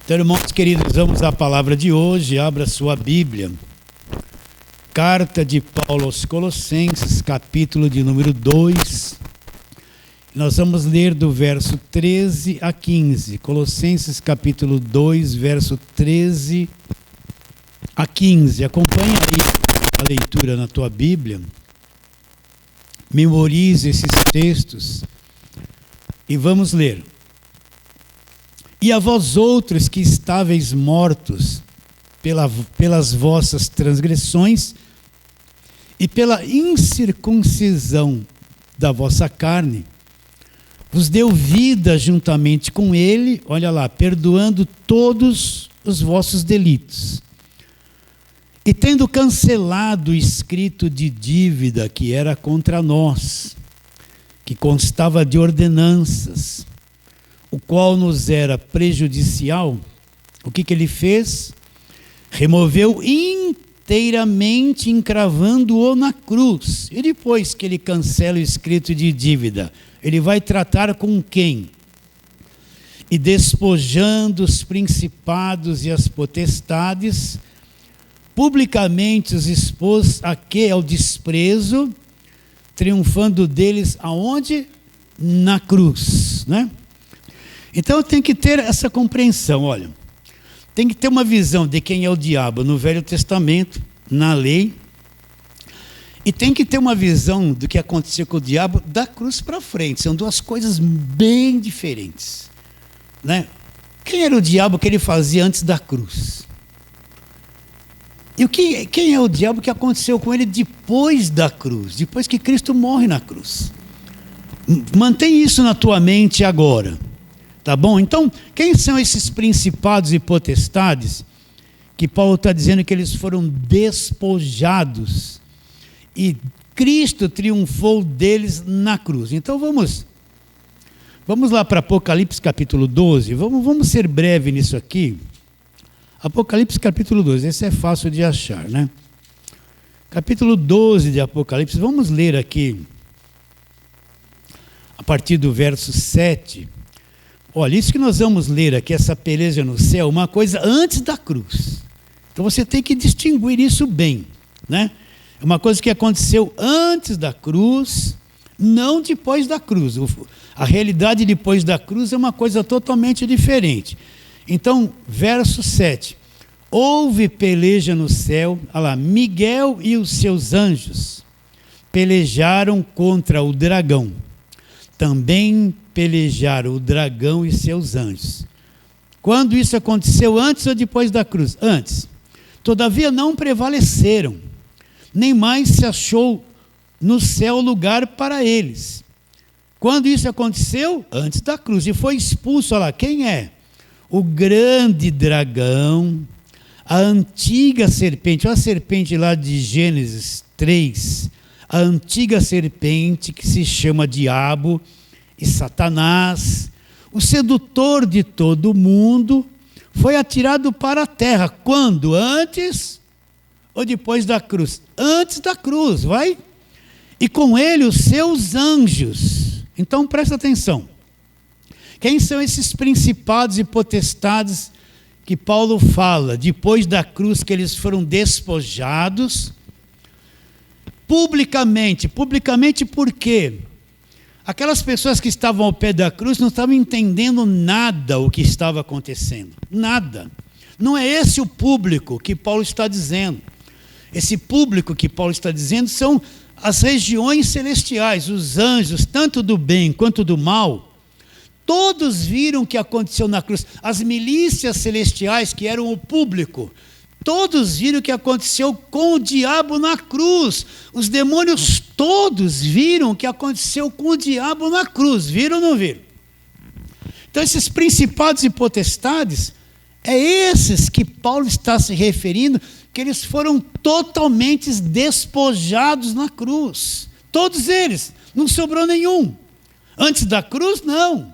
Então, irmãos queridos, vamos à palavra de hoje. Abra sua Bíblia. Carta de Paulo aos Colossenses, capítulo de número 2. Nós vamos ler do verso 13 a 15. Colossenses, capítulo 2, verso 13 a 15. Acompanhe aí a leitura na tua Bíblia. Memorize esses textos e vamos ler. E a vós outros que estáveis mortos pelas vossas transgressões e pela incircuncisão da vossa carne, vos deu vida juntamente com ele, olha lá, perdoando todos os vossos delitos. E tendo cancelado o escrito de dívida que era contra nós, que constava de ordenanças, o qual nos era prejudicial, o que ele fez? Removeu inteiramente, encravando-o na cruz. E depois que ele cancela o escrito de dívida, ele vai tratar com quem? E despojando os principados e as potestades, publicamente os expôs a quê? Ao desprezo, triunfando deles aonde? Na cruz, né? Então tem que ter essa compreensão, olha, tem que ter uma visão de quem é o diabo no Velho Testamento, na lei, e tem que ter uma visão do que aconteceu com o diabo da cruz para frente. São duas coisas bem diferentes, né? Quem era o diabo que ele fazia antes da cruz? E quem é o diabo que aconteceu com ele depois da cruz, depois que Cristo morre na cruz? Mantém isso na tua mente agora. Tá bom? Então, quem são esses principados e potestades que Paulo está dizendo que eles foram despojados e Cristo triunfou deles na cruz? Então vamos lá para Apocalipse capítulo 12, vamos ser breve nisso aqui. Apocalipse capítulo 12, esse é fácil de achar, né? Capítulo 12 de Apocalipse, vamos ler aqui a partir do verso 7. Olha, isso que nós vamos ler aqui, essa peleja no céu, uma coisa antes da cruz. Então você tem que distinguir isso bem, né? É uma coisa que aconteceu antes da cruz, não depois da cruz. A realidade depois da cruz é uma coisa totalmente diferente. Então, verso 7. Houve peleja no céu, olha lá, Miguel e os seus anjos pelejaram contra o dragão. Também pelejaram o dragão e seus anjos. Quando isso aconteceu, antes ou depois da cruz? Antes. Todavia não prevaleceram, nem mais se achou no céu lugar para eles. Quando isso aconteceu? Antes da cruz. E foi expulso, olha lá, quem é? O grande dragão, a antiga serpente, olha a serpente lá de Gênesis 3, a antiga serpente que se chama Diabo e Satanás, o sedutor de todo mundo, foi atirado para a terra. Quando? Antes ou depois da cruz? Antes da cruz, vai? E com ele os seus anjos. Então presta atenção. Quem são esses principados e potestades que Paulo fala? Depois da cruz que eles foram despojados publicamente. Publicamente por quê? Aquelas pessoas que estavam ao pé da cruz não estavam entendendo nada o que estava acontecendo. Nada. Não é esse o público que Paulo está dizendo. Esse público que Paulo está dizendo são as regiões celestiais, os anjos, tanto do bem quanto do mal. Todos viram o que aconteceu na cruz. As milícias celestiais, que eram o público, todos viram o que aconteceu com o diabo na cruz. Os demônios todos viram o que aconteceu com o diabo na cruz. Viram ou não viram? Então esses principados e potestades, é esses que Paulo está se referindo, que eles foram totalmente despojados na cruz. Todos eles, não sobrou nenhum. Antes da cruz, não.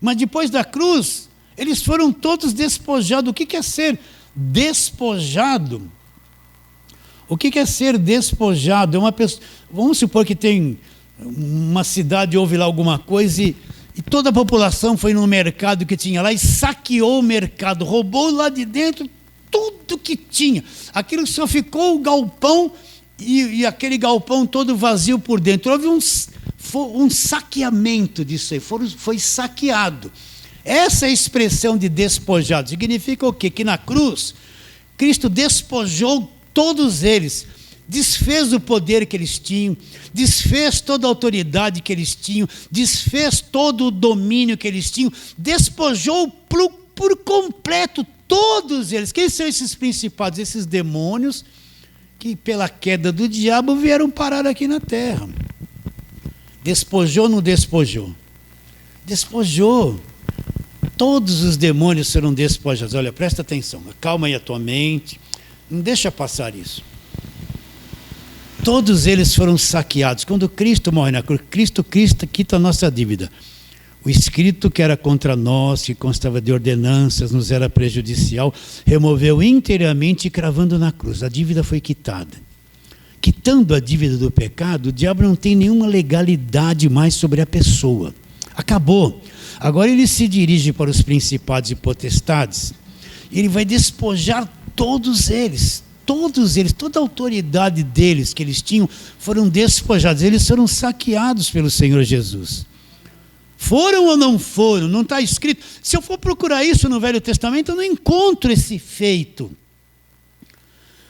Mas depois da cruz, eles foram todos despojados. O que é ser despojado? O que é ser despojado? É uma pessoa, vamos supor que tem uma cidade, ouve lá alguma coisa E toda a população foi no mercado que tinha lá e saqueou o mercado, roubou lá de dentro tudo que tinha. Aquilo só ficou o galpão e aquele galpão todo vazio por dentro. Houve um saqueamento disso aí, foi saqueado. Essa expressão de despojado significa o quê? Que na cruz, Cristo despojou todos eles, desfez o poder que eles tinham, desfez toda a autoridade que eles tinham, desfez todo o domínio que eles tinham, despojou por completo todos eles. Quem são esses principados? Esses demônios que pela queda do diabo vieram parar aqui na terra. Despojou ou não despojou? Despojou. Todos os demônios serão despojados. Olha, presta atenção, acalma aí a tua mente, não deixa passar isso. Todos eles foram saqueados. Quando Cristo morre na cruz, Cristo quita a nossa dívida. O escrito que era contra nós, que constava de ordenanças, nos era prejudicial, removeu inteiramente, cravando na cruz. A dívida foi quitada. Quitando a dívida do pecado, o diabo não tem nenhuma legalidade mais sobre a pessoa. Acabou. Agora ele se dirige para os principados e potestades. Ele vai despojar todos eles, toda a autoridade deles que eles tinham foram despojados. Eles foram saqueados pelo Senhor Jesus. Foram ou não foram? Não está escrito. Se eu for procurar isso no Velho Testamento, eu não encontro esse feito.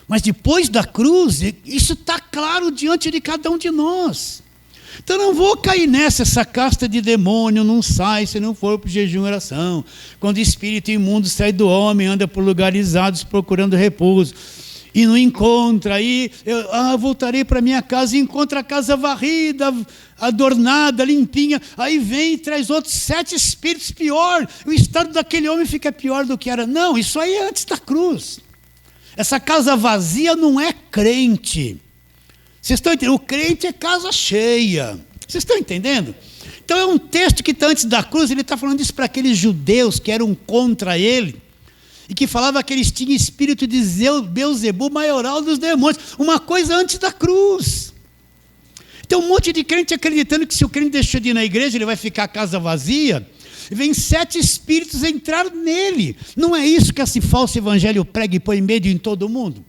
Mas depois da cruz, isso está claro diante de cada um de nós. Então não vou cair essa casta de demônio não sai se não for para o jejum e oração. Quando o espírito imundo sai do homem, anda por lugares áridos procurando repouso. E não encontra, aí voltarei para minha casa e encontro a casa varrida, adornada, limpinha. Aí vem e traz outros 7 espíritos pior. O estado daquele homem fica pior do que era. Não, isso aí é antes da cruz. Essa casa vazia não é crente. Vocês estão entendendo? O crente é casa cheia. Vocês estão entendendo? Então é um texto que está antes da cruz, ele está falando isso para aqueles judeus que eram contra ele, e que falava que eles tinham espírito de Beelzebul, maioral dos demônios. Uma coisa antes da cruz. Tem um monte de crente acreditando que se o crente deixou de ir na igreja, ele vai ficar a casa vazia. E vem 7 espíritos entrar nele. Não é isso que esse falso evangelho prega e põe medo em todo mundo?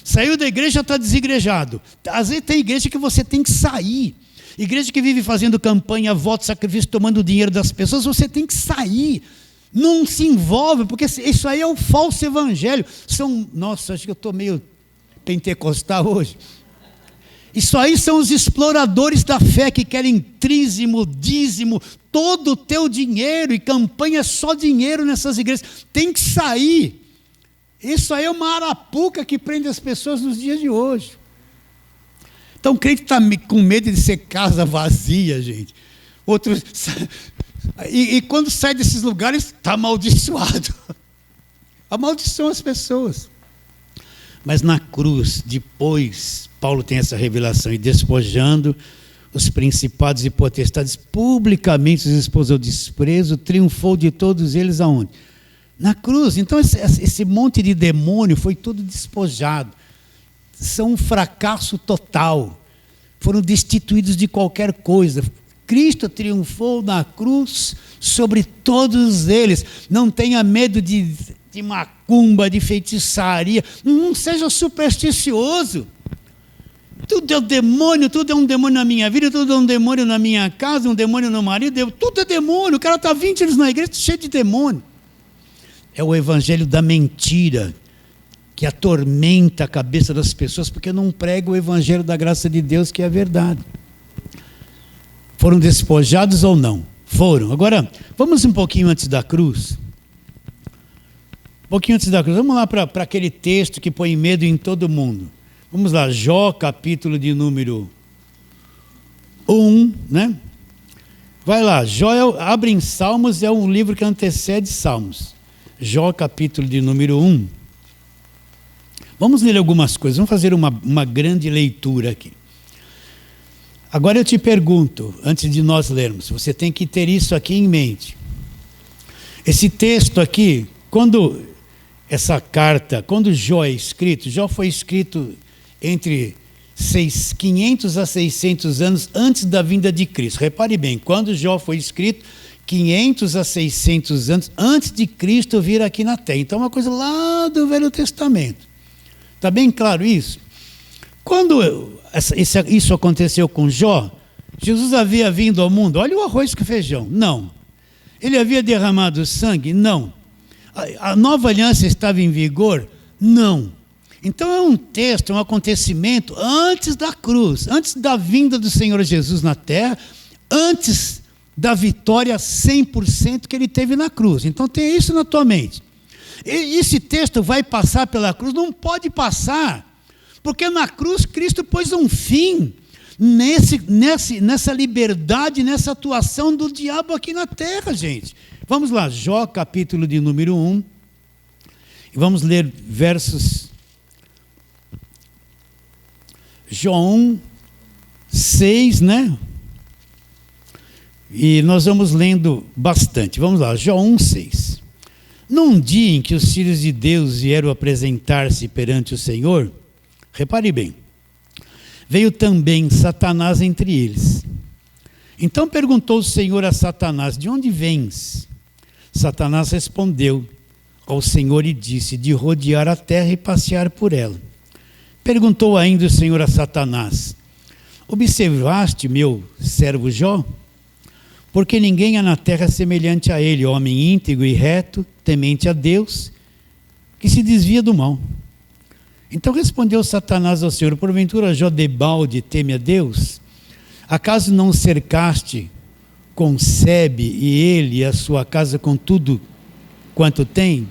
Saiu da igreja, está desigrejado. Às vezes tem igreja que você tem que sair. Igreja que vive fazendo campanha, voto, sacrifício, tomando o dinheiro das pessoas, você tem que sair. Não se envolve, porque isso aí é o falso evangelho. Nossa, acho que eu estou meio pentecostal hoje. Isso aí são os exploradores da fé que querem trízimo, dízimo, todo o teu dinheiro, e campanha só dinheiro nessas igrejas. Tem que sair. Isso aí é uma arapuca que prende as pessoas nos dias de hoje. Então o crente está com medo de ser casa vazia, gente. Outros... E quando sai desses lugares, está amaldiçoado. Amaldiçoam as pessoas. Mas na cruz, depois, Paulo tem essa revelação, e despojando os principados e potestades, publicamente os expôs ao desprezo, triunfou de todos eles aonde? Na cruz. Então esse monte de demônio foi todo despojado. São um fracasso total. Foram destituídos de qualquer coisa. Cristo triunfou na cruz sobre todos eles. Não tenha medo de macumba, de feitiçaria. Não seja supersticioso. Tudo é um demônio, tudo é um demônio na minha vida, tudo é um demônio na minha casa, um demônio no marido, tudo é demônio. O cara está 20 anos na igreja cheio de demônio. É o evangelho da mentira que atormenta a cabeça das pessoas, porque não prega o evangelho da graça de Deus, que é a verdade. Foram despojados ou não? Foram. Agora, vamos um pouquinho antes da cruz. Um pouquinho antes da cruz. Vamos lá para aquele texto que põe medo em todo mundo. Vamos lá, Jó, capítulo de número 1, né? Vai lá, Jó, abre em Salmos, é um livro que antecede Salmos. Jó, capítulo de número 1. Vamos ler algumas coisas, vamos fazer uma grande leitura aqui. Agora eu te pergunto, antes de nós lermos, você tem que ter isso aqui em mente. Esse texto aqui, quando Jó é escrito, Jó foi escrito entre 500 a 600 anos antes da vinda de Cristo. Repare bem, quando Jó foi escrito, 500 a 600 anos antes de Cristo vir aqui na Terra. Então é uma coisa lá do Velho Testamento. Está bem claro isso? Quando isso aconteceu com Jó, Jesus havia vindo ao mundo, olha o arroz com feijão. Não. Ele havia derramado sangue? Não. A nova aliança estava em vigor? Não. Então é um texto, um acontecimento antes da cruz, antes da vinda do Senhor Jesus na terra, antes da vitória 100% que ele teve na cruz. Então tenha isso na tua mente. Esse texto vai passar pela cruz? Não pode passar, porque na cruz Cristo pôs um fim nessa liberdade, nessa atuação do diabo aqui na terra, gente. Vamos lá, Jó, capítulo de número 1, e vamos ler versos... Jó 1, 6, né? E nós vamos lendo bastante. Vamos lá, Jó 1, 6. Num dia em que os filhos de Deus vieram apresentar-se perante o Senhor, repare bem, veio também Satanás entre eles. Então perguntou o Senhor a Satanás: de onde vens? Satanás respondeu ao Senhor e disse: de rodear a terra e passear por ela. Perguntou ainda o Senhor a Satanás: observaste meu servo Jó? Porque ninguém há na terra semelhante a ele, homem íntegro e reto, temente a Deus, que se desvia do mal. Então respondeu Satanás ao Senhor: porventura Jó debalde teme a Deus? Acaso não o cercaste com sebe, e ele e a sua casa com tudo quanto tem?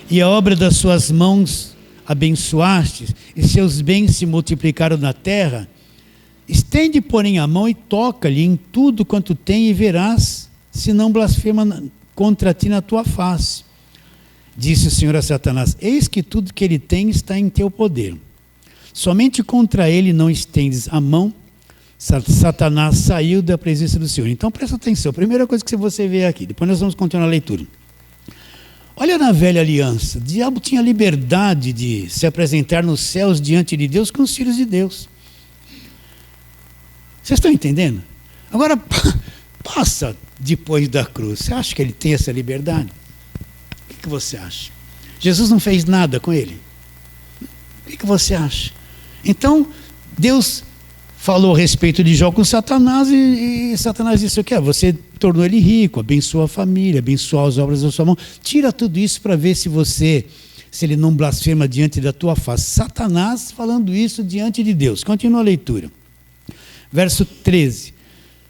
E a obra das suas mãos abençoaste, e seus bens se multiplicaram na terra? Estende, porém, a mão e toca-lhe em tudo quanto tem, e verás se não blasfema contra ti na tua face. Disse o Senhor a Satanás: eis que tudo que ele tem está em teu poder. Somente contra ele não estendes a mão. Satanás saiu da presença do Senhor. Então presta atenção, primeira coisa que você vê aqui, depois nós vamos continuar a leitura. Olha na velha aliança, o diabo tinha liberdade de se apresentar nos céus diante de Deus com os filhos de Deus. Vocês estão entendendo? Agora, passa depois da cruz. Você acha que ele tem essa liberdade? O que você acha? Jesus não fez nada com ele? O que você acha? Então, Deus falou a respeito de Jó com Satanás, e Satanás disse o quê? Você tornou ele rico, abençoa a família, abençoa as obras da sua mão. Tira tudo isso para ver se ele não blasfema diante da tua face. Satanás falando isso diante de Deus. Continua a leitura. Verso 13.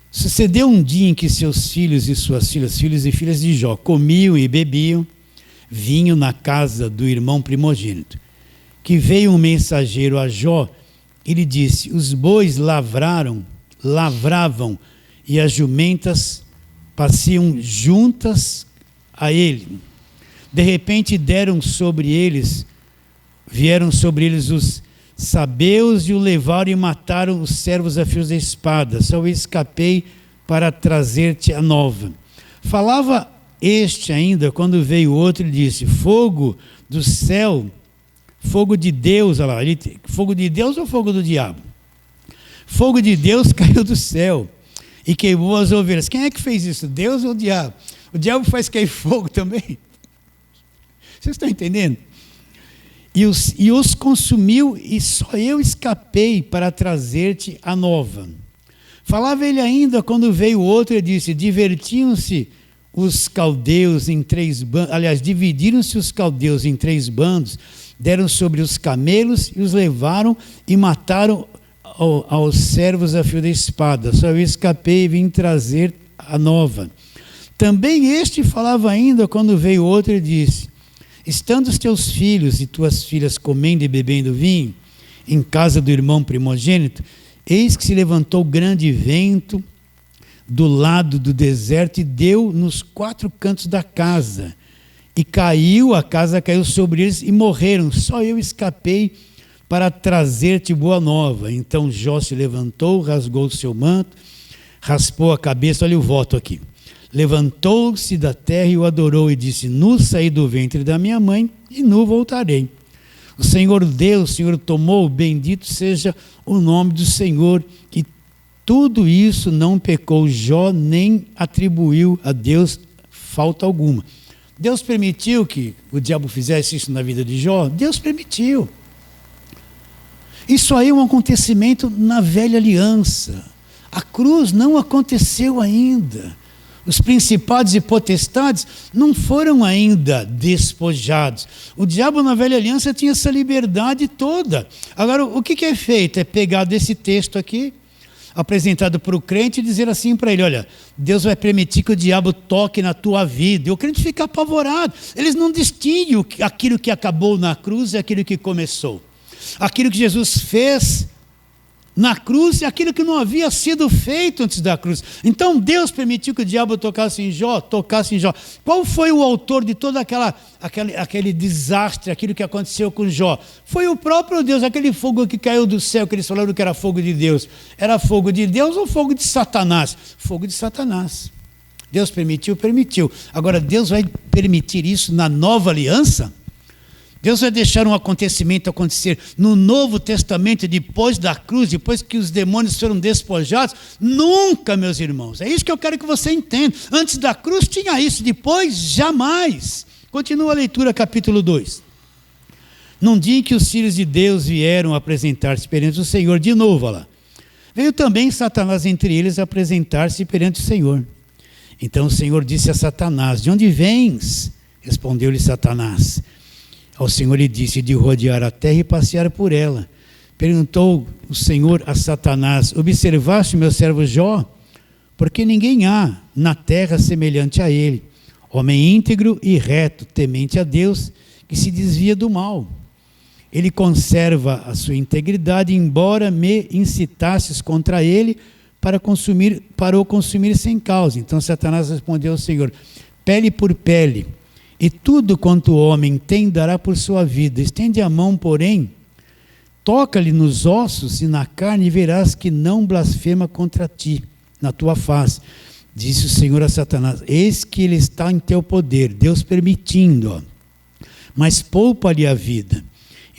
Sucedeu um dia em que seus filhos e suas filhas, filhos e filhas de Jó, comiam e bebiam vinho na casa do irmão primogênito, que veio um mensageiro a Jó e lhe disse: os bois lavravam, e as jumentas passeam juntas a ele. De repente vieram sobre eles os sabeus e o levaram e mataram os servos a fios de espada. Só eu escapei para trazer-te a nova. Falava este ainda, quando veio outro e disse: fogo do céu, fogo de Deus, olha lá, fogo de Deus ou fogo do diabo? Fogo de Deus caiu do céu e queimou as ovelhas. Quem é que fez isso? Deus ou o diabo? O diabo faz cair fogo também. Vocês estão entendendo? E os consumiu, e só eu escapei para trazer-te a nova. Falava ele ainda quando veio outro e disse: divertiam-se os caldeus em 3 bandos, aliás, dividiram-se os caldeus em 3 bandos, deram sobre os camelos e os levaram e mataram aos servos a fio da espada. Só eu escapei e vim trazer a nova. Também este falava ainda quando veio outro e disse: estando os teus filhos e tuas filhas comendo e bebendo vinho em casa do irmão primogênito, eis que se levantou grande vento do lado do deserto e deu nos 4 cantos da casa, e a casa caiu sobre eles e morreram. Só eu escapei para trazer-te boa nova. Então Jó se levantou, rasgou o seu manto, raspou a cabeça, olha o voto aqui. Levantou-se da terra e o adorou e disse: nu saí do ventre da minha mãe e nu voltarei. O Senhor deu, o Senhor tomou, bendito seja o nome do Senhor, e tudo isso não pecou Jó, nem atribuiu a Deus falta alguma. Deus permitiu que o diabo fizesse isso na vida de Jó? Deus permitiu. Isso aí é um acontecimento na velha aliança. A cruz não aconteceu ainda. Os principados e potestades não foram ainda despojados. O diabo na velha aliança tinha essa liberdade toda. Agora, o que é feito? É pegar desse texto aqui, apresentado para o crente, e dizer assim para ele: olha, Deus vai permitir que o diabo toque na tua vida. E o crente fica apavorado. Eles não distinguem aquilo que acabou na cruz e aquilo que começou. Aquilo que Jesus fez na cruz e aquilo que não havia sido feito antes da cruz. Então Deus permitiu que o diabo tocasse em Jó. Qual foi o autor de todo aquele desastre, aquilo que aconteceu com Jó? Foi o próprio Deus, aquele fogo que caiu do céu, que eles falaram que era fogo de Deus. Era fogo de Deus ou fogo de Satanás? Fogo de Satanás. Deus permitiu? Permitiu. Agora, Deus vai permitir isso na nova aliança? Deus vai deixar um acontecimento acontecer no Novo Testamento, depois da cruz, depois que os demônios foram despojados? Nunca, meus irmãos. É isso que eu quero que você entenda. Antes da cruz tinha isso, depois jamais. Continua a leitura, capítulo 2. Num dia em que os filhos de Deus vieram apresentar-se perante o Senhor, de novo, olha lá, veio também Satanás entre eles apresentar-se perante o Senhor. Então o Senhor disse a Satanás: de onde vens? Respondeu-lhe Satanás. Ao Senhor lhe disse: de rodear a terra e passear por ela. Perguntou o Senhor a Satanás: observaste meu servo Jó? Porque ninguém há na terra semelhante a ele, homem íntegro e reto, temente a Deus, que se desvia do mal. Ele conserva a sua integridade, embora me incitasses contra ele para o consumir sem causa. Então Satanás respondeu ao Senhor: pele por pele, e tudo quanto o homem tem dará por sua vida. Estende a mão, porém, toca-lhe nos ossos e na carne, e verás que não blasfema contra ti, na tua face. Disse o Senhor a Satanás: eis que ele está em teu poder, Deus permitindo, mas poupa-lhe a vida.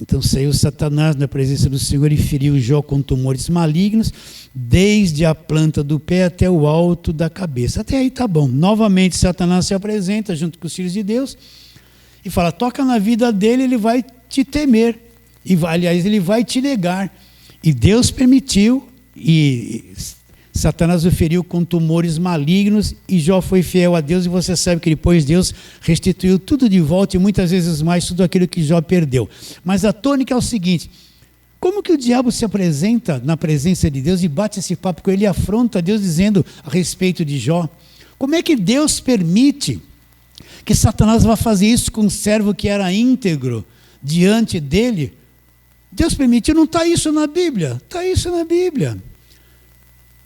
Então saiu Satanás na presença do Senhor e feriu Jó com tumores malignos, desde a planta do pé até o alto da cabeça. Até aí está bom. Novamente Satanás se apresenta junto com os filhos de Deus e fala: toca na vida dele, ele vai te temer. Aliás, ele vai te negar. E Deus permitiu, e Satanás o feriu com tumores malignos, e Jó foi fiel a Deus, e você sabe que depois Deus restituiu tudo de volta, e muitas vezes mais tudo aquilo que Jó perdeu. Mas a tônica é o seguinte: como que o diabo se apresenta na presença de Deus e bate esse papo com ele e afronta Deus dizendo a respeito de Jó? Como é que Deus permite que Satanás vá fazer isso com um servo que era íntegro diante dele? Deus permitiu, não está isso na Bíblia? Está isso na Bíblia.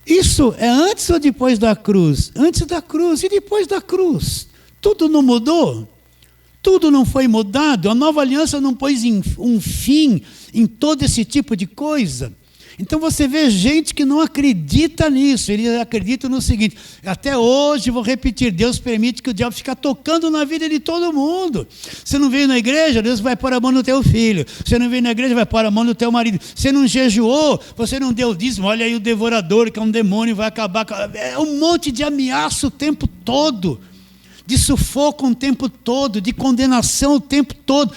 Isso é antes ou depois da cruz? Antes da cruz e depois da cruz. Tudo não mudou? Tudo não foi mudado? A nova aliança não pôs um fim em todo esse tipo de coisa? Então você vê gente que não acredita nisso. Ele acredita no seguinte: até hoje, vou repetir, Deus permite que o diabo fique tocando na vida de todo mundo. Você não veio na igreja, Deus vai pôr a mão no teu filho. Você não veio na igreja, vai pôr a mão no teu marido. Você não jejuou, você não deu dízimo, olha aí o devorador, que é um demônio, vai acabar com... É um monte de ameaça o tempo todo, de sufoco o tempo todo, de condenação o tempo todo.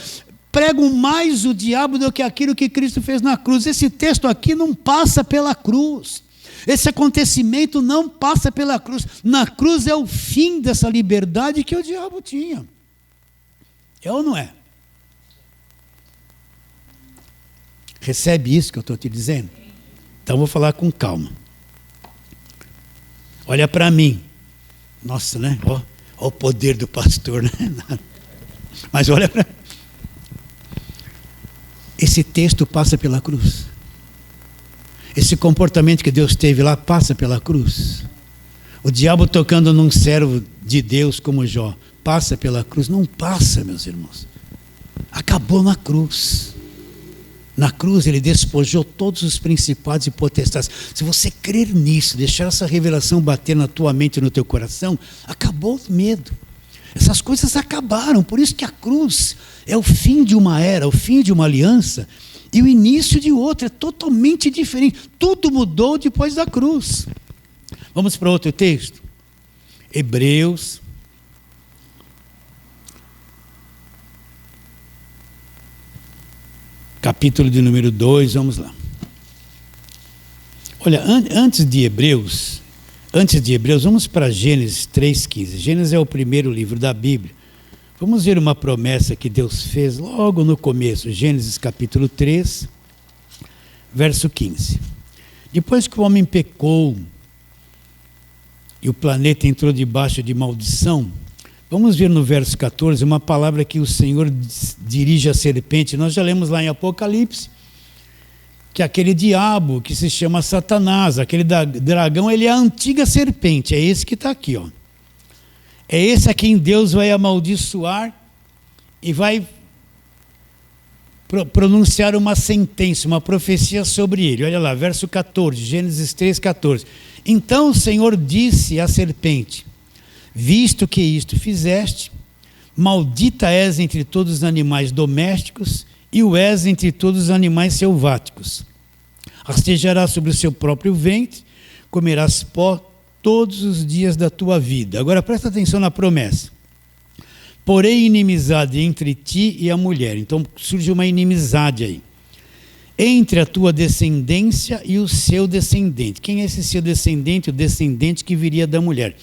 Pregam mais o diabo do que aquilo que Cristo fez na cruz. Esse texto aqui não passa pela cruz. Esse acontecimento não passa pela cruz. Na cruz é o fim dessa liberdade que o diabo tinha. É ou não é? Recebe isso que eu estou te dizendo? Então vou falar com calma. Olha para mim. Nossa, né? Ó o poder do pastor, né? Mas olha para mim. Esse texto passa pela cruz. Esse comportamento que Deus teve lá passa pela cruz. O diabo tocando num servo de Deus como Jó passa pela cruz? Não passa, meus irmãos. Acabou na cruz. Na cruz ele despojou todos os principados e potestades. Se você crer nisso, deixar essa revelação bater na tua mente e no teu coração, acabou o medo. Essas coisas acabaram. Por isso que a cruz é o fim de uma era, o fim de uma aliança. e o início de outro é totalmente diferente. Tudo mudou depois da cruz. Vamos para outro texto? Hebreus. Capítulo de número 2, vamos lá. Olha, antes de Hebreus, vamos para Gênesis 3,15. Gênesis é o primeiro livro da Bíblia. Vamos ver uma promessa que Deus fez logo no começo. Gênesis capítulo 3, verso 15. Depois que o homem pecou e o planeta entrou debaixo de maldição, vamos ver no verso 14 uma palavra que o Senhor dirige à serpente. Nós já lemos lá em Apocalipse que aquele diabo que se chama Satanás, aquele dragão, ele é a antiga serpente. É esse que está aqui, ó. É esse a quem Deus vai amaldiçoar e vai pronunciar uma sentença, uma profecia sobre ele. Olha lá, verso 14, Gênesis 3, 14. Então o Senhor disse à serpente: visto que isto fizeste, maldita és entre todos os animais domésticos e o és entre todos os animais selváticos. Rastejarás sobre o seu próprio ventre, comerás pó todos os dias da tua vida. Agora presta atenção na promessa. Porém inimizade entre ti e a mulher. Então surge uma inimizade aí. Entre a tua descendência e o seu descendente. Quem é esse seu descendente? O descendente que viria da mulher.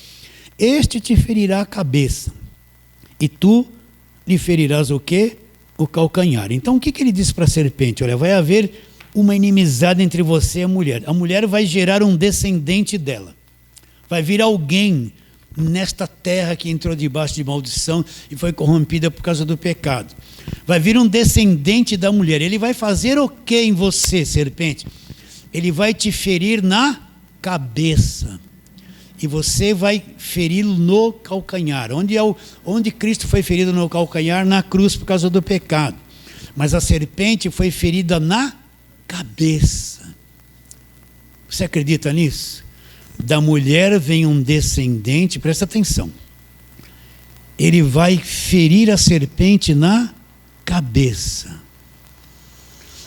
Este te ferirá a cabeça, e tu lhe ferirás o quê? O calcanhar. Então o que ele diz para a serpente? Olha, vai haver uma inimizade entre você e a mulher. A mulher vai gerar um descendente dela. Vai vir alguém nesta terra que entrou debaixo de maldição e foi corrompida por causa do pecado. Vai vir um descendente da mulher. Ele vai fazer o que em você, serpente? Ele vai te ferir na cabeça. E você vai feri-lo no calcanhar. Onde Cristo foi ferido no calcanhar? Na cruz, por causa do pecado. Mas a serpente foi ferida na cabeça. Você acredita nisso? Da mulher vem um descendente, presta atenção. Ele vai ferir a serpente na cabeça.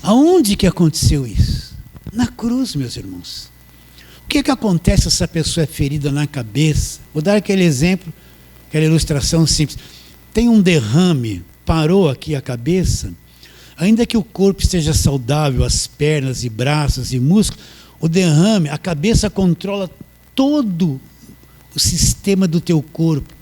Aonde que aconteceu isso? Na cruz, meus irmãos. O que acontece se essa pessoa é ferida na cabeça? Vou dar aquele exemplo, aquela ilustração simples. Tem um derrame, parou aqui a cabeça, ainda que o corpo esteja saudável, as pernas e braços e músculos, o derrame, a cabeça controla todo o sistema do teu corpo.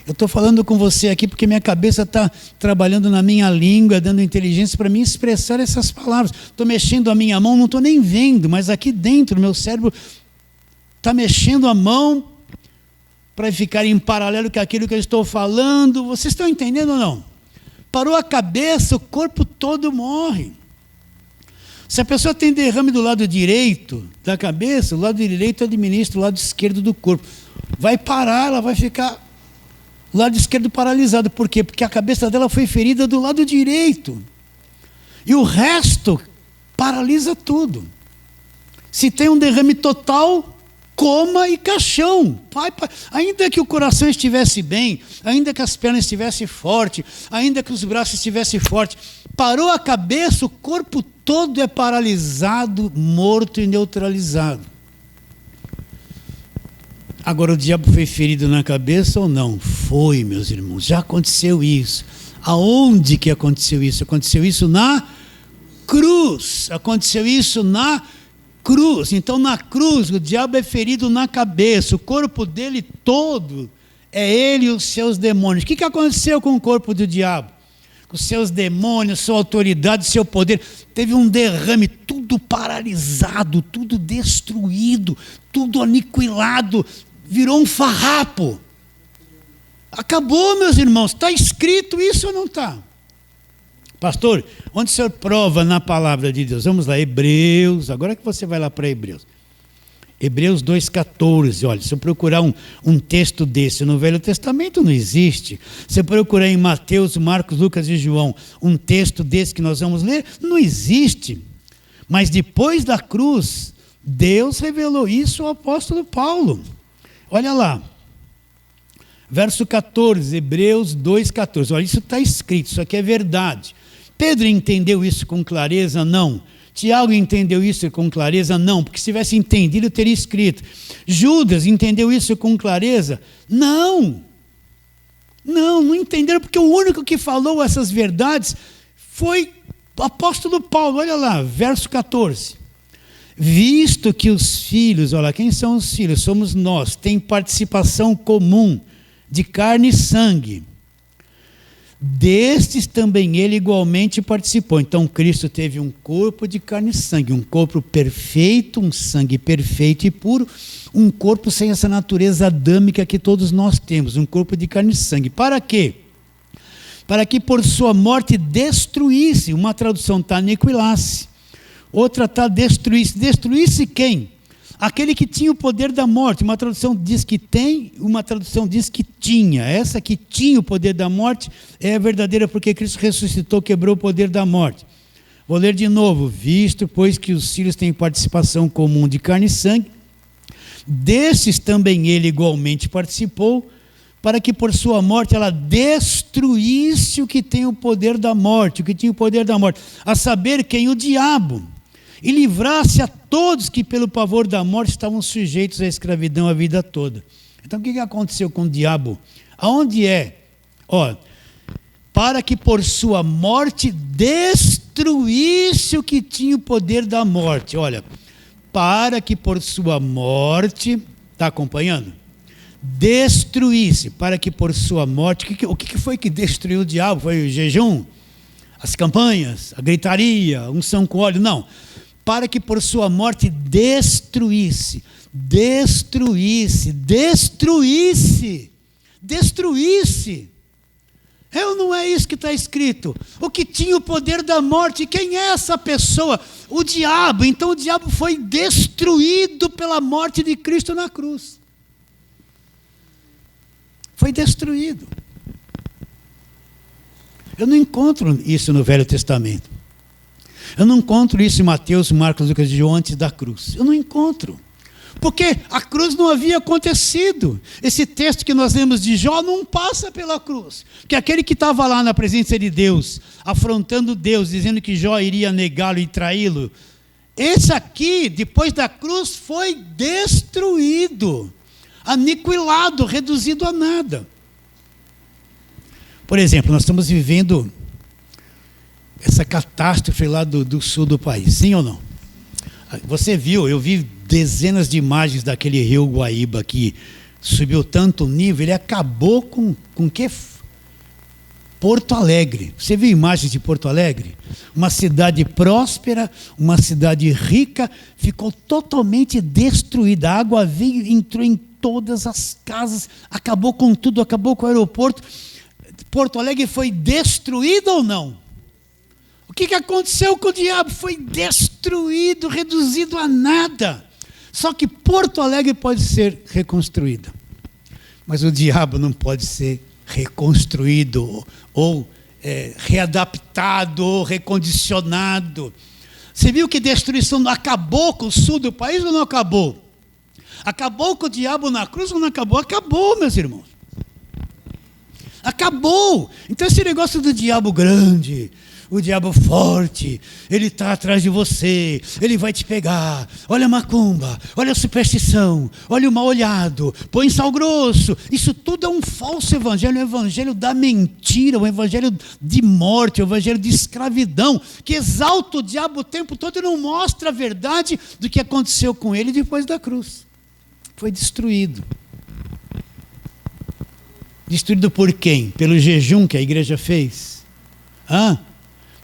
Eu estou falando com você aqui porque minha cabeça está trabalhando na minha língua, dando inteligência para mim expressar essas palavras. Estou mexendo a minha mão, não estou nem vendo, mas aqui dentro, meu cérebro está mexendo a mão para ficar em paralelo com aquilo que eu estou falando. Vocês estão entendendo ou não? Parou a cabeça, o corpo todo morre. Se a pessoa tem derrame do lado direito da cabeça, o lado direito administra o lado esquerdo do corpo. Vai parar, ela vai ficar o lado esquerdo paralisado. Por quê? Porque a cabeça dela foi ferida do lado direito. E o resto paralisa tudo. Se tem um derrame total, coma e caixão. Ainda que o coração estivesse bem, ainda que as pernas estivessem fortes, ainda que os braços estivessem fortes, parou a cabeça, o corpo todo é paralisado, morto e neutralizado. Agora, o diabo foi ferido na cabeça ou não? Foi, meus irmãos, já aconteceu isso. Aonde que aconteceu isso? Aconteceu isso na cruz. Aconteceu isso na cruz. Então, na cruz, o diabo é ferido na cabeça. O corpo dele todo é ele e os seus demônios. O que aconteceu com o corpo do diabo? Com os seus demônios, sua autoridade, seu poder. Teve um derrame, tudo paralisado, tudo destruído, tudo aniquilado. Virou um farrapo. Acabou, meus irmãos. Está escrito isso ou não está? Pastor, onde o senhor prova na palavra de Deus? Vamos lá, Hebreus. Agora que você vai lá para Hebreus. Hebreus 2,14. Olha, se eu procurar um texto desse no Velho Testamento, não existe. Se eu procurar em Mateus, Marcos, Lucas e João, um texto desse que nós vamos ler, não existe. Mas depois da cruz, Deus revelou isso ao apóstolo Paulo. Olha lá. Verso 14, Hebreus 2,14. Olha, isso está escrito, isso aqui é verdade. Pedro entendeu isso com clareza? Não. Tiago entendeu isso com clareza? Não, porque se tivesse entendido, teria escrito. Judas entendeu isso com clareza? Não. Não entenderam, porque o único que falou essas verdades foi o apóstolo Paulo. Olha lá, verso 14. Visto que os filhos, olha, quem são os filhos? Somos nós, tem participação comum de carne e sangue. Destes também ele igualmente participou. Então Cristo teve um corpo de carne e sangue, um corpo perfeito, um sangue perfeito e puro, um corpo sem essa natureza adâmica que todos nós temos, um corpo de carne e sangue. Para quê? Para que por sua morte destruísse, uma tradução está aniquilasse, outra está destruísse. Destruísse quem? Aquele que tinha o poder da morte. Uma tradução diz que tem, uma tradução diz que tinha. Essa que tinha o poder da morte é a verdadeira, porque Cristo ressuscitou, quebrou o poder da morte. Vou ler de novo. Visto, pois, que os filhos têm participação comum de carne e sangue, desses também ele igualmente participou, para que por sua morte ela destruísse o que tem o poder da morte, o que tinha o poder da morte, a saber quem? O diabo, e livrasse a todos que pelo pavor da morte estavam sujeitos à escravidão a vida toda. Então o que aconteceu com o diabo? Aonde é? Para que por sua morte destruísse o que tinha o poder da morte. Olha, para que por sua morte, está acompanhando? Destruísse, para que por sua morte, o que foi que destruiu o diabo? Foi o jejum? As campanhas? A gritaria? Unção com óleo? Não. Para que por sua morte destruísse. É ou não é isso que está escrito? O que tinha o poder da morte, quem é essa pessoa? O diabo. Então o diabo foi destruído pela morte de Cristo na cruz. Foi destruído. Eu não encontro isso no Velho Testamento. Eu não encontro isso em Mateus, Marcos, Lucas e João antes da cruz. Eu não encontro. Porque a cruz não havia acontecido. Esse texto que nós lemos de Jó não passa pela cruz. Porque aquele que estava lá na presença de Deus, afrontando Deus, dizendo que Jó iria negá-lo e traí-lo, esse aqui, depois da cruz, foi destruído, aniquilado, reduzido a nada. Por exemplo, nós estamos vivendo essa catástrofe lá do sul do país, sim ou não? Você viu, eu vi dezenas de imagens daquele rio Guaíba que subiu tanto o nível, ele acabou com que? Porto Alegre. Você viu imagens de Porto Alegre? Uma cidade próspera, uma cidade rica, ficou totalmente destruída. A água veio, entrou em todas as casas, acabou com tudo, acabou com o aeroporto. Porto Alegre foi destruído ou não? O que aconteceu com o diabo? Foi destruído, reduzido a nada. Só que Porto Alegre pode ser reconstruída. Mas o diabo não pode ser reconstruído, ou readaptado, ou recondicionado. Você viu que destruição acabou com o sul do país ou não acabou? Acabou com o diabo na cruz ou não acabou? Acabou, meus irmãos. Acabou. Então esse negócio do diabo grande, o diabo forte, ele está atrás de você, ele vai te pegar. Olha a macumba, olha a superstição, olha o mal olhado, põe sal grosso. Isso tudo é um falso evangelho, um evangelho da mentira, um evangelho de morte, um evangelho de escravidão, que exalta o diabo o tempo todo e não mostra a verdade do que aconteceu com ele depois da cruz. Foi destruído. Destruído por quem? Pelo jejum que a igreja fez?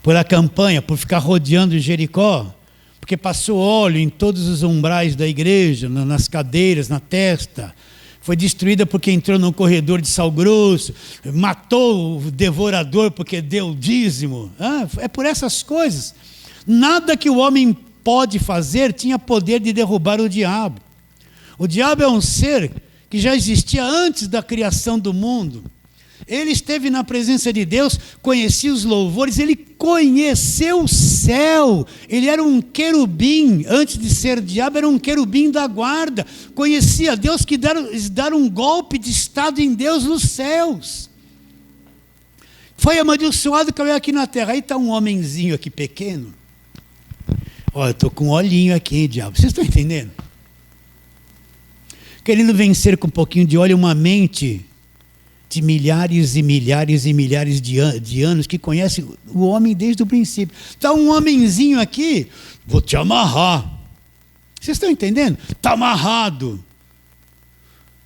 Por a campanha, por ficar rodeando Jericó? Porque passou óleo em todos os umbrais da igreja, nas cadeiras, na testa. Foi destruída porque entrou num corredor de sal grosso, matou o devorador porque deu dízimo. É por essas coisas. Nada que o homem pode fazer tinha poder de derrubar o diabo. O diabo é um ser que já existia antes da criação do mundo. Ele esteve na presença de Deus, conhecia os louvores, ele conheceu o céu. Ele era um querubim, antes de ser diabo, era um querubim da guarda. Conhecia Deus, que dar um golpe de estado em Deus nos céus. Foi amaldiçoado, caiu aqui na terra. Aí está um homenzinho aqui pequeno. Olha, eu estou com um olhinho aqui, hein, diabo. Vocês estão entendendo? Querendo vencer com um pouquinho de óleo uma mente de milhares e milhares e milhares de anos que conhece o homem desde o princípio. Está um homenzinho aqui, vou te amarrar. Vocês estão entendendo? Está amarrado.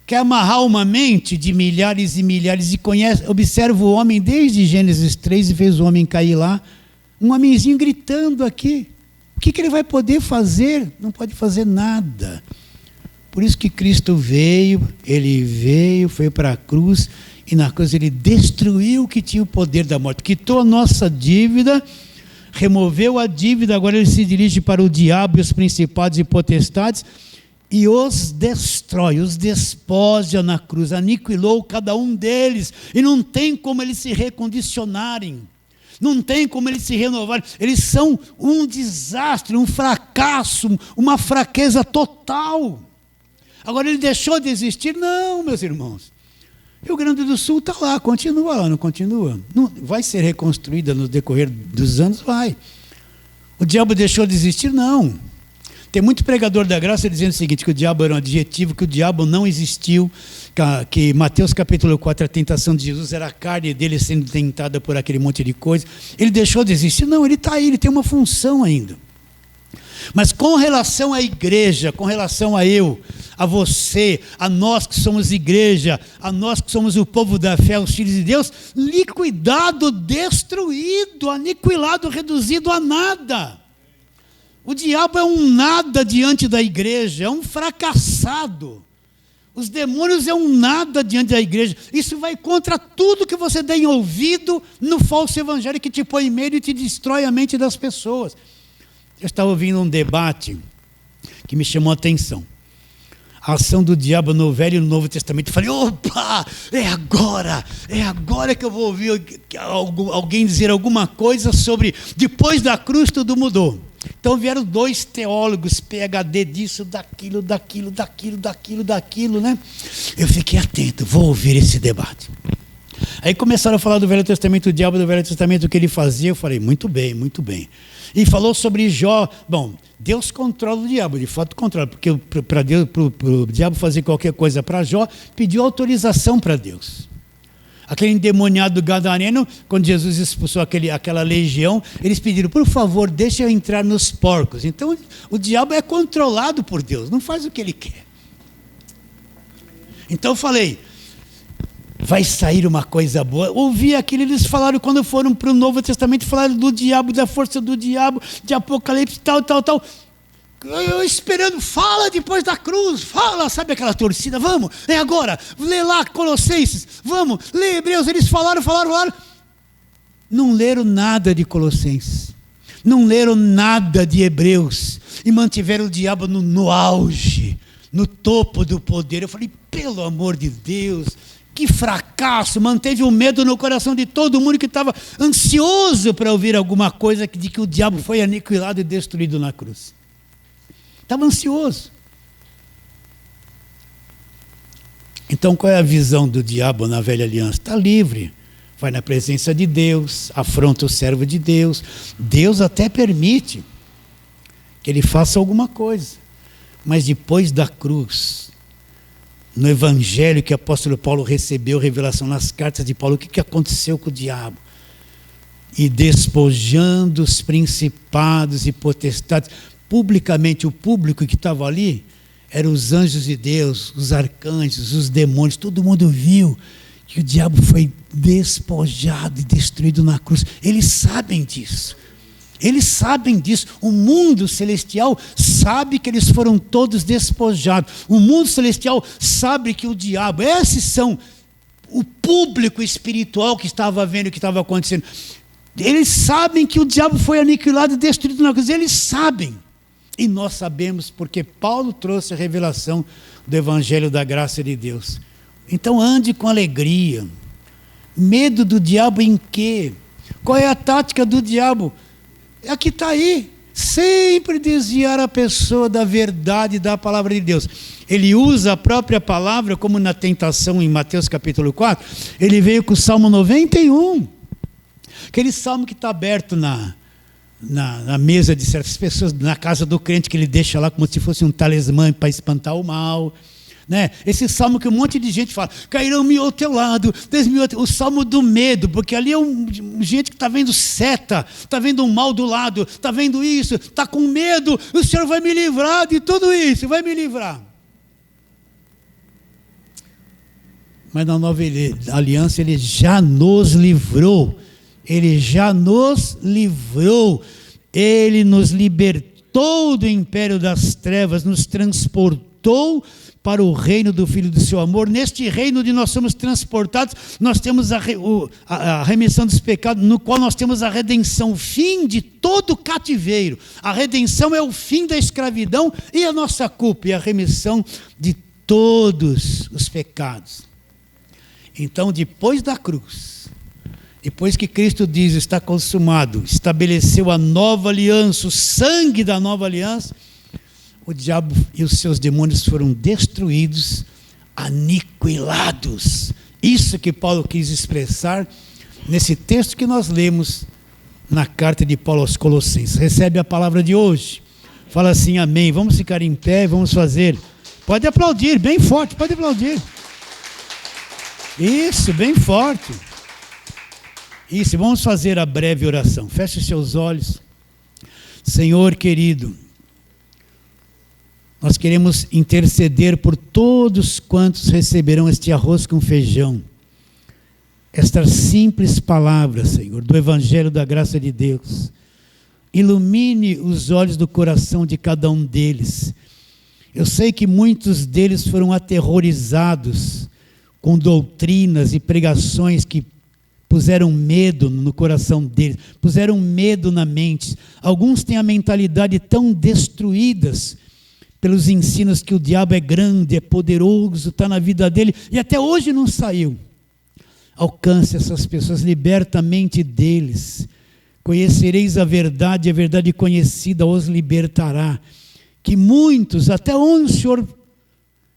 Quer amarrar uma mente de milhares e milhares e conhece, observa o homem desde Gênesis 3 e fez o homem cair lá. Um homenzinho gritando aqui. O que ele vai poder fazer? Não pode fazer nada. Por isso que Cristo veio, ele veio, foi para a cruz, e na cruz ele destruiu o que tinha o poder da morte, quitou a nossa dívida, removeu a dívida, agora ele se dirige para o diabo e os principados e potestades, e os destrói, os despoja na cruz, aniquilou cada um deles, e não tem como eles se recondicionarem, não tem como eles se renovarem, eles são um desastre, um fracasso, uma fraqueza total. Agora ele deixou de existir? Não, meus irmãos. Rio Grande do Sul está lá, continua lá, não continua? Não, vai ser reconstruída no decorrer dos anos? Vai. O diabo deixou de existir? Não. Tem muito pregador da graça dizendo o seguinte, que o diabo era um adjetivo, que o diabo não existiu, que Mateus capítulo 4, a tentação de Jesus era a carne dele sendo tentada por aquele monte de coisa. Ele deixou de existir? Não, ele está aí, ele tem uma função ainda. Mas com relação à igreja, com relação a eu, a você, a nós que somos igreja, a nós que somos o povo da fé, os filhos de Deus, liquidado, destruído, aniquilado, reduzido a nada. O diabo é um nada diante da igreja, é um fracassado. Os demônios é um nada diante da igreja. Isso vai contra tudo que você tem ouvido no falso evangelho que te põe em medo e te destrói a mente das pessoas. Eu estava ouvindo um debate que me chamou a atenção. A ação do diabo no Velho e no Novo Testamento. Eu falei, opa, é agora que eu vou ouvir alguém dizer alguma coisa sobre depois da cruz tudo mudou. Então vieram dois teólogos, PhD disso, daquilo, né? Eu fiquei atento, vou ouvir esse debate. Aí começaram a falar do Velho Testamento, o diabo do Velho Testamento, o que ele fazia. Eu falei, muito bem, muito bem. E falou sobre Jó. Bom, Deus controla o diabo, de fato controla, porque para o diabo fazer qualquer coisa para Jó, pediu autorização para Deus. Aquele endemoniado gadareno, quando Jesus expulsou aquela legião, eles pediram, por favor, deixa eu entrar nos porcos. Então, o diabo é controlado por Deus, não faz o que ele quer. Então eu falei, vai sair uma coisa boa. Ouvi aquilo, eles falaram, quando foram para o Novo Testamento, falaram do diabo, da força do diabo, de Apocalipse, tal. Eu esperando, fala depois da cruz, fala, sabe aquela torcida, vamos, é agora, lê lá Colossenses, vamos, lê Hebreus, eles falaram, não leram nada de Colossenses, não leram nada de Hebreus, e mantiveram o diabo no auge, no topo do poder. Eu falei, pelo amor de Deus, que fracasso, manteve o medo no coração de todo mundo que estava ansioso para ouvir alguma coisa de que o diabo foi aniquilado e destruído na cruz. Estava ansioso. Então qual é a visão do diabo na velha aliança? Está livre, vai na presença de Deus, afronta o servo de Deus. Deus até permite que ele faça alguma coisa, mas depois da cruz, no evangelho que o apóstolo Paulo recebeu, revelação nas cartas de Paulo, o que aconteceu com o diabo? E despojando os principados e potestades, publicamente, o público que estava ali, eram os anjos de Deus, os arcanjos, os demônios, todo mundo viu que o diabo foi despojado e destruído na cruz. Eles sabem disso. Eles sabem disso. O mundo celestial sabe que eles foram todos despojados. O mundo celestial sabe que o diabo, esses são o público espiritual que estava vendo o que estava acontecendo. Eles sabem que o diabo foi aniquilado e destruído na cruz. Eles sabem. E nós sabemos porque Paulo trouxe a revelação do Evangelho da graça de Deus. Então ande com alegria. Medo do diabo em quê? Qual é a tática do diabo? É a que está aí. Sempre desviar a pessoa da verdade da palavra de Deus. Ele usa a própria palavra, como na tentação em Mateus capítulo 4. Ele veio com o Salmo 91. Aquele salmo que está aberto na mesa de certas pessoas, na casa do crente, que ele deixa lá como se fosse um talismã para espantar o mal. Né? Esse salmo que um monte de gente fala, cairão mil ao teu lado, 10.000 ao teu... O salmo do medo, porque ali é gente que está vendo seta, está vendo um mal do lado, está vendo isso, está com medo, o Senhor vai me livrar de tudo isso, vai me livrar. Mas na nova aliança ele já nos livrou, ele nos libertou do império das trevas, nos transportou para o reino do Filho do seu amor. Neste reino onde nós somos transportados, nós temos a remissão dos pecados, no qual nós temos a redenção, o fim de todo cativeiro. A redenção é o fim da escravidão e a nossa culpa, e a remissão de todos os pecados. Então, depois da cruz, depois que Cristo diz, está consumado, estabeleceu a nova aliança, o sangue da nova aliança, o diabo e os seus demônios foram destruídos, aniquilados. Isso que Paulo quis expressar nesse texto que nós lemos na carta de Paulo aos Colossenses. Recebe a palavra de hoje. Fala assim, amém. Vamos ficar em pé, vamos fazer. Pode aplaudir, bem forte, pode aplaudir. Isso, bem forte. Isso, vamos fazer a breve oração. Feche os seus olhos. Senhor querido, nós queremos interceder por todos quantos receberão este arroz com feijão. Estas simples palavras, Senhor, do Evangelho da graça de Deus. Ilumine os olhos do coração de cada um deles. Eu sei que muitos deles foram aterrorizados com doutrinas e pregações que puseram medo no coração deles, puseram medo na mente. Alguns têm a mentalidade tão destruídas pelos ensinos que o diabo é grande, é poderoso, está na vida dele, e até hoje não saiu. Alcance essas pessoas, liberta a mente deles. Conhecereis a verdade conhecida os libertará. Que muitos, até onde o Senhor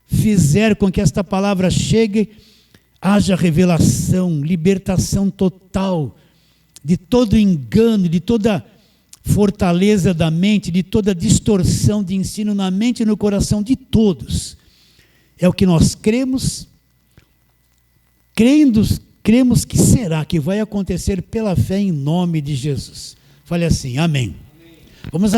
fizer com que esta palavra chegue, haja revelação, libertação total de todo engano, de toda fortaleza da mente, de toda distorção de ensino na mente e no coração de todos. É o que nós cremos, cremos que será, que vai acontecer pela fé em nome de Jesus. Fale assim, amém. Vamos